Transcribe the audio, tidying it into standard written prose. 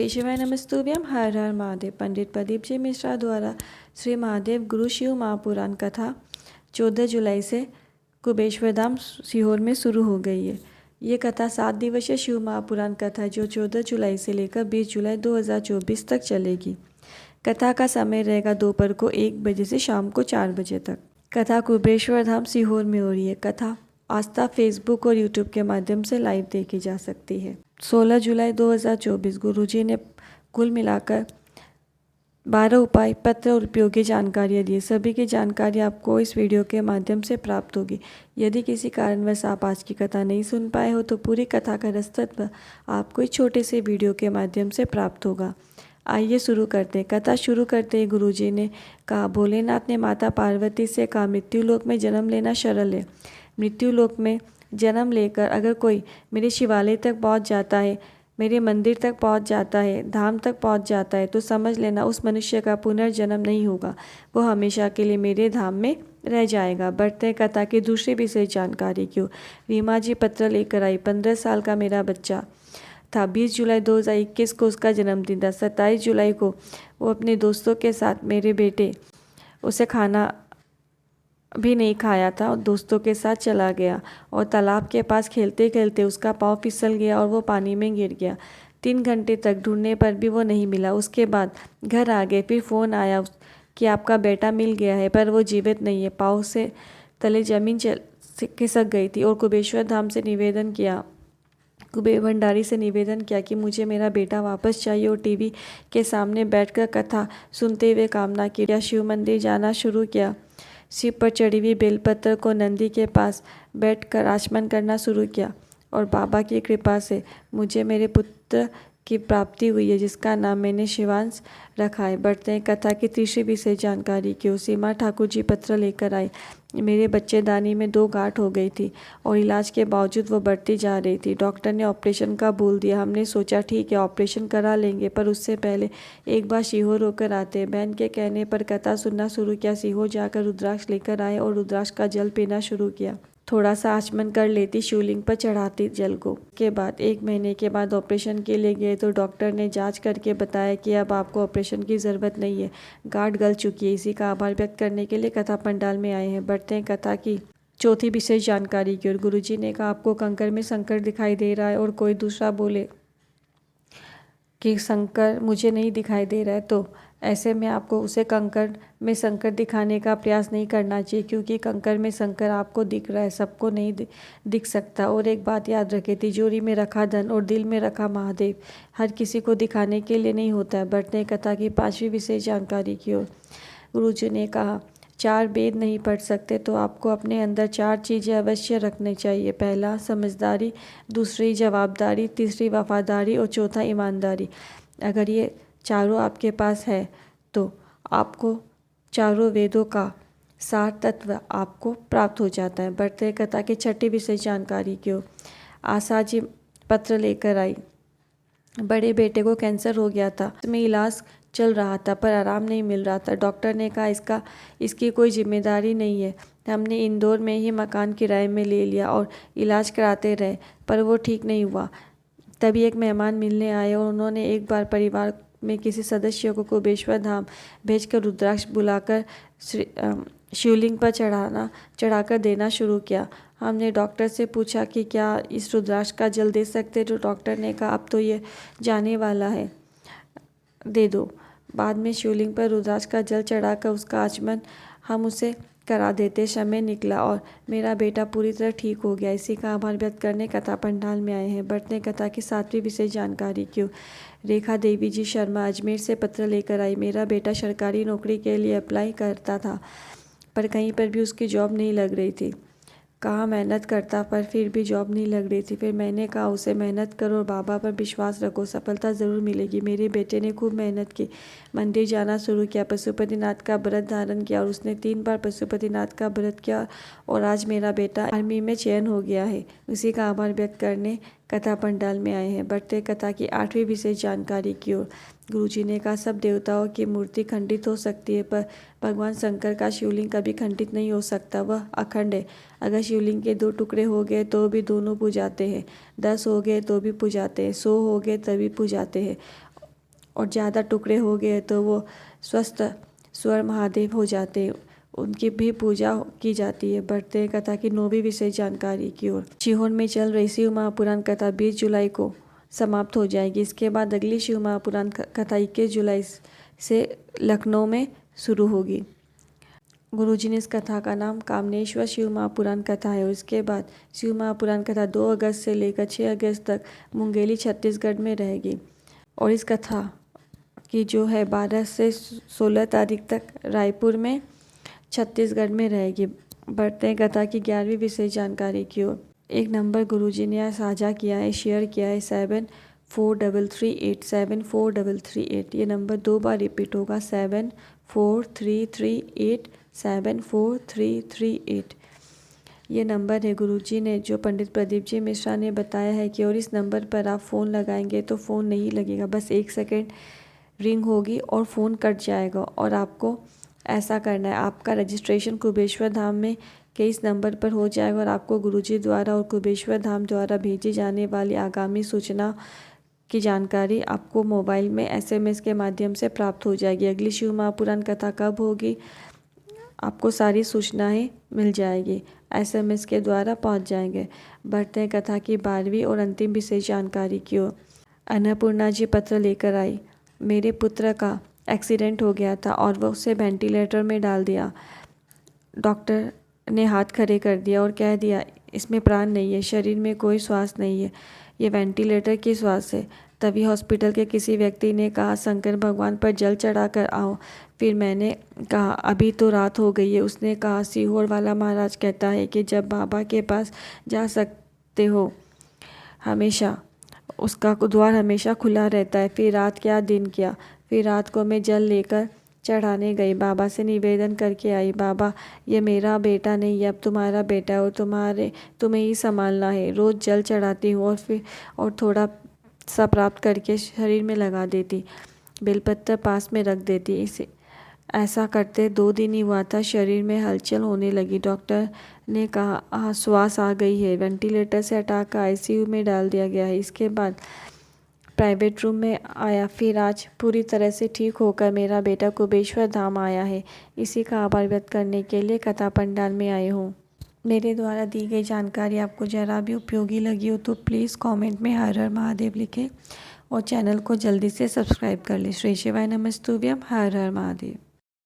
केशवाय नमस्तुभ्यम। हर हर महादेव। पंडित प्रदीप जी मिश्रा द्वारा श्री महादेव गुरु शिव महापुराण कथा 14 जुलाई से कुबेश्वर धाम सीहोर में शुरू हो गई है। ये कथा 7 दिवसीय शिव महापुराण कथा जो 14 जुलाई से लेकर 20 जुलाई 2024 तक चलेगी। कथा का समय रहेगा दोपहर को 1 बजे से शाम को 4 बजे तक। कथा कुबेश्वर धाम सीहोर में हो रही है। कथा आस्था फेसबुक और यूट्यूब के माध्यम से लाइव देखी जा सकती है। 16 जुलाई 2024 गुरुजी ने कुल मिलाकर 12 उपाय पत्र और उपयोगी जानकारियाँ दी। सभी की जानकारी आपको इस वीडियो के माध्यम से प्राप्त होगी। यदि किसी कारणवश आप आज की कथा नहीं सुन पाए हो तो पूरी कथा का रसतत्व आपको इस छोटे से वीडियो के माध्यम से प्राप्त होगा। आइए शुरू करते हैं। कथा शुरू करते ही गुरुजी ने कहा, भोलेनाथ ने माता पार्वती से कहा, मृत्युलोक में जन्म लेना सरल है। मृत्युलोक में जन्म लेकर अगर कोई मेरे शिवालय तक पहुंच जाता है, मेरे मंदिर तक पहुंच जाता है, धाम तक पहुंच जाता है तो समझ लेना उस मनुष्य का पुनर्जन्म नहीं होगा, वो हमेशा के लिए मेरे धाम में रह जाएगा। बढ़ते हैं कथा की दूसरी विशेष जानकारी की ओर। रीमा जी पत्र लेकर आई। 15 साल का मेरा बच्चा था। 20 जुलाई 2021 को उसका जन्मदिन था। 27 जुलाई को वो अपने दोस्तों के साथ, मेरे बेटे उसे खाना भी नहीं खाया था और दोस्तों के साथ चला गया और तालाब के पास खेलते खेलते उसका पाँव फिसल गया और वो पानी में गिर गया। 3 घंटे तक ढूंढने पर भी वो नहीं मिला। उसके बाद घर आ गए। फिर फ़ोन आया कि आपका बेटा मिल गया है पर वो जीवित नहीं है। पाँव से तले जमीन खिसक गई थी और कुबेश्वर धाम से निवेदन किया, कुबेर भंडारी से निवेदन किया कि मुझे मेरा बेटा वापस चाहिए और टीवी के सामने बैठकर कथा सुनते हुए कामना की। शिव मंदिर जाना शुरू किया। शिव पर चढ़ी हुई बेलपत्र को नंदी के पास बैठकर आचमन करना शुरू किया और बाबा की कृपा से मुझे मेरे पुत्र की प्राप्ति हुई है जिसका नाम मैंने शिवांश रखा है। बढ़ते हैं कथा की तीसरी विशेष जानकारी की ओर। सीमा ठाकुर जी पत्र लेकर आई। मेरे बच्चेदानी में 2 गांठ हो गई थी और इलाज के बावजूद वो बढ़ती जा रही थी। डॉक्टर ने ऑपरेशन का बोल दिया। हमने सोचा ठीक है ऑपरेशन करा लेंगे पर उससे पहले एक बार सीहोर होकर आते हैं। बहन के कहने पर कथा सुनना शुरू किया। सीहोर जाकर रुद्राक्ष लेकर आए और रुद्राक्ष का जल पीना शुरू किया। थोड़ा सा आचमन कर लेती, शिवलिंग पर चढ़ाती जल को। के बाद 1 महीने के बाद ऑपरेशन के लिए गए तो डॉक्टर ने जांच करके बताया कि अब आपको ऑपरेशन की ज़रूरत नहीं है, गांठ गल चुकी है। इसी का आभार व्यक्त करने के लिए कथा पंडाल में आए हैं। बढ़ते हैं कथा की चौथी विशेष जानकारी की ओर। गुरुजी ने कहा, आपको कंकर में संकट दिखाई दे रहा है और कोई दूसरा बोले कि शंकर मुझे नहीं दिखाई दे रहा है तो ऐसे में आपको उसे कंकर में संकट दिखाने का प्रयास नहीं करना चाहिए, क्योंकि कंकर में संकट आपको दिख रहा है, सबको नहीं दिख सकता। और एक बात याद रखें, तिजोरी में रखा धन और दिल में रखा महादेव हर किसी को दिखाने के लिए नहीं होता है। बढ़ते कथा की 5वीं विशेष जानकारी की ओर। गुरुजी ने कहा, 4 वेद नहीं पढ़ सकते तो आपको अपने अंदर 4 चीज़ें अवश्य रखनी चाहिए। पहला समझदारी, दूसरी जवाबदारी, तीसरी वफादारी और चौथा ईमानदारी। अगर ये चारों आपके पास है तो आपको चारों वेदों का सार तत्व आपको प्राप्त हो जाता है। बढ़ते कथा की 6ठी विशेष जानकारी की ओर। आशा जी पत्र लेकर आई। बड़े बेटे को कैंसर हो गया था, इसमें इलाज चल रहा था पर आराम नहीं मिल रहा था। डॉक्टर ने कहा इसकी कोई जिम्मेदारी नहीं है। हमने इंदौर में ही मकान किराए में ले लिया और इलाज कराते रहे पर वो ठीक नहीं हुआ। तभी एक मेहमान मिलने आए और उन्होंने एक बार परिवार में किसी सदस्य को कुबेश्वर धाम भेजकर रुद्राक्ष बुलाकर शिवलिंग पर चढ़ाकर देना शुरू किया। हमने डॉक्टर से पूछा कि क्या इस रुद्राक्ष का जल दे सकते, तो डॉक्टर ने कहा अब तो ये जाने वाला है, दे दो। बाद में शिवलिंग पर रुद्राक्ष का जल चढ़ाकर उसका आचमन हम उसे करा देते समय निकला और मेरा बेटा पूरी तरह ठीक हो गया। इसी का आभार व्यक्त करने कथा पंडाल में आए हैं। बढ़ते कथा की 7वीं विशेष जानकारी की ओर। रेखा देवी जी शर्मा अजमेर से पत्र लेकर आई। मेरा बेटा सरकारी नौकरी के लिए अप्लाई करता था पर कहीं पर भी उसकी जॉब नहीं लग रही थी। कहा मेहनत करता पर फिर भी जॉब नहीं लग रही थी। फिर मैंने कहा उसे मेहनत करो और बाबा पर विश्वास रखो, सफलता ज़रूर मिलेगी। मेरे बेटे ने खूब मेहनत की, मंदिर जाना शुरू किया, पशुपतिनाथ का व्रत धारण किया और उसने 3 बार पशुपतिनाथ का व्रत किया और आज मेरा बेटा आर्मी में चयन हो गया है। उसी का आभार व्यक्त करने कथा पंडाल में आए हैं। बढ़ते कथा की 8वीं विशेष जानकारी की ओर। गुरुजी ने कहा, सब देवताओं की मूर्ति खंडित हो सकती है पर भगवान शंकर का शिवलिंग कभी खंडित नहीं हो सकता, वह अखंड है। अगर शिवलिंग के 2 टुकड़े हो गए तो भी दोनों पूजाते हैं, 10 हो गए तो भी पूजाते हैं, 100 हो गए तभी पूजाते हैं और ज़्यादा टुकड़े हो गए तो वो स्वस्थ स्वर महादेव हो जाते हैं, उनकी भी पूजा की जाती है। बढ़ते हैं कथा की 9वीं विशेष जानकारी की ओर। सीहोर में चल रही शिव महापुराण कथा 20 जुलाई को समाप्त हो जाएगी। इसके बाद अगली शिव महापुराण कथा 21 जुलाई से लखनऊ में शुरू होगी। गुरुजी ने इस कथा का नाम कामनेश्वर शिव महापुराण कथा है और इसके बाद शिव महापुराण कथा 2 अगस्त से लेकर 6 अगस्त तक मुंगेली छत्तीसगढ़ में रहेगी और इस कथा की जो है 12 से 16 तारीख तक रायपुर में छत्तीसगढ़ में रहेगी। बढ़ते हैं कथा की 11वीं विशेष जानकारी की ओर। एक नंबर गुरुजी ने साझा किया है, शेयर किया है 7433874338। ये नंबर 2 बार रिपीट होगा 7433874338। ये नंबर है गुरुजी ने जो पंडित प्रदीप जी मिश्रा ने बताया है कि और इस नंबर पर आप फ़ोन लगाएंगे तो फ़ोन नहीं लगेगा, बस 1 सेकेंड रिंग होगी और फ़ोन कट जाएगा। और आपको ऐसा करना है, आपका रजिस्ट्रेशन कुबेश्वर धाम में के इस नंबर पर हो जाएगा और आपको गुरुजी द्वारा और कुबेश्वर धाम द्वारा भेजी जाने वाली आगामी सूचना की जानकारी आपको मोबाइल में SMS के माध्यम से प्राप्त हो जाएगी। अगली शिव महापुराण कथा कब होगी आपको सारी सूचनाएं मिल जाएगी, SMS के द्वारा पहुंच जाएंगे। बढ़ते हैं कथा की 12वीं और अंतिम विशेष जानकारी की ओर। अन्नपूर्णा जी पत्र लेकर आई। मेरे पुत्र का एक्सीडेंट हो गया था और वह उसे वेंटिलेटर में डाल दिया। डॉक्टर ने हाथ खड़े कर दिया और कह दिया इसमें प्राण नहीं है, शरीर में कोई श्वास नहीं है, ये वेंटिलेटर की श्वास है। तभी हॉस्पिटल के किसी व्यक्ति ने कहा शंकर भगवान पर जल चढ़ा कर आओ। फिर मैंने कहा अभी तो रात हो गई है। उसने कहा सीहोर वाला महाराज कहता है कि जब बाबा के पास जा सकते हो हमेशा, उसका द्वार हमेशा खुला रहता है। फिर रात क्या दिन क्या, फिर रात को मैं जल लेकर चढ़ाने गई, बाबा से निवेदन करके आई, बाबा ये मेरा बेटा नहीं है, अब तुम्हारा बेटा है और तुम्हें ही संभालना है। रोज़ जल चढ़ाती हूँ और थोड़ा सा प्राप्त करके शरीर में लगा देती, बेलपत्र पास में रख देती। इसे ऐसा करते 2 दिन ही हुआ था, शरीर में हलचल होने लगी। डॉक्टर ने कहा श्वास आ गई है, वेंटिलेटर से हटाकर ICU में डाल दिया गया है। इसके बाद प्राइवेट रूम में आया। फिर आज पूरी तरह से ठीक होकर मेरा बेटा कुबेश्वर धाम आया है। इसी का आभार व्यक्त करने के लिए कथा पंडाल में आए हूँ। मेरे द्वारा दी गई जानकारी आपको ज़रा भी उपयोगी लगी हो तो प्लीज़ कमेंट में हर हर महादेव लिखें और चैनल को जल्दी से सब्सक्राइब कर लें। श्री शिवाय नमस्तुभ्यम। हर हर महादेव।